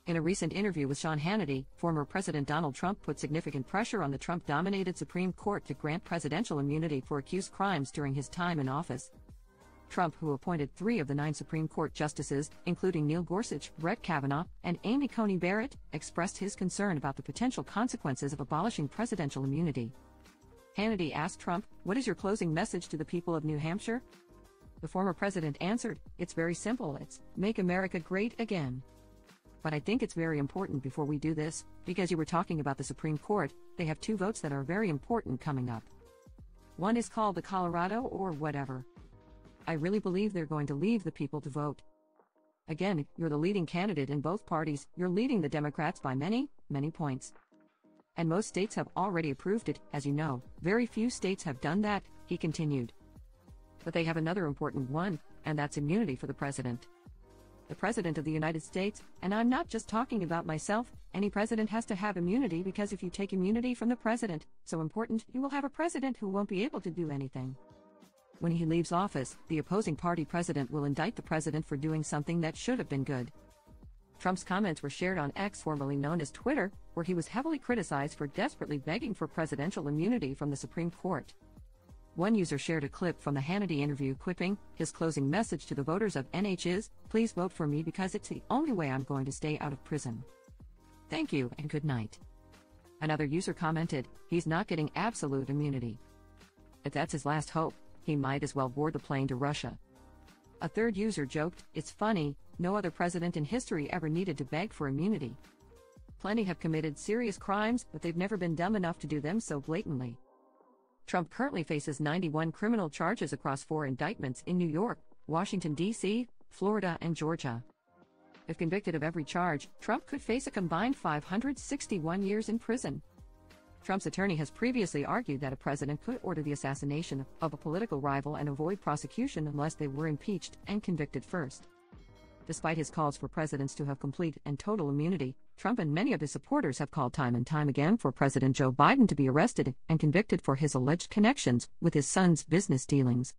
In a recent interview with Sean Hannity, former President Donald Trump put significant pressure on the Trump-dominated Supreme Court to grant presidential immunity for accused crimes during his time in office. Trump, who appointed 3 of the 9 Supreme Court justices, including Neil Gorsuch, Brett Kavanaugh, and Amy Coney Barrett, expressed his concern about the potential consequences of abolishing presidential immunity. Hannity asked Trump, "What is your closing message to the people of New Hampshire?" The former president answered, "It's very simple, it's make America great again. But I think it's very important before we do this, because you were talking about the Supreme Court, they have 2 votes that are very important coming up. One is called the Colorado or whatever. I really believe they're going to leave the people to vote. Again, you're the leading candidate in both parties, you're leading the Democrats by many, many points. And most states have already approved it, as you know, very few states have done that," he continued. But they have another important one, and that's immunity for the president. The President of the United States, and I'm not just talking about myself, any president has to have immunity because if you take immunity from the president, so important, you will have a president who won't be able to do anything. When he leaves office, the opposing party president will indict the president for doing something that should have been good. Trump's comments were shared on X, formerly known as Twitter, where he was heavily criticized for desperately begging for presidential immunity from the Supreme Court. One user shared a clip from the Hannity interview quipping, "His closing message to the voters of NH is, please vote for me because it's the only way I'm going to stay out of prison. Thank you and good night." Another user commented, "He's not getting absolute immunity. If that's his last hope, he might as well board the plane to Russia." A third user joked, "It's funny, no other president in history ever needed to beg for immunity. Plenty have committed serious crimes, but they've never been dumb enough to do them so blatantly." Trump currently faces 91 criminal charges across 4 indictments in New York, Washington, D.C., Florida, and Georgia. If convicted of every charge, Trump could face a combined 561 years in prison. Trump's attorney has previously argued that a president could order the assassination of a political rival and avoid prosecution unless they were impeached and convicted first. Despite his calls for presidents to have complete and total immunity, Trump and many of his supporters have called time and time again for President Joe Biden to be arrested and convicted for his alleged connections with his son's business dealings.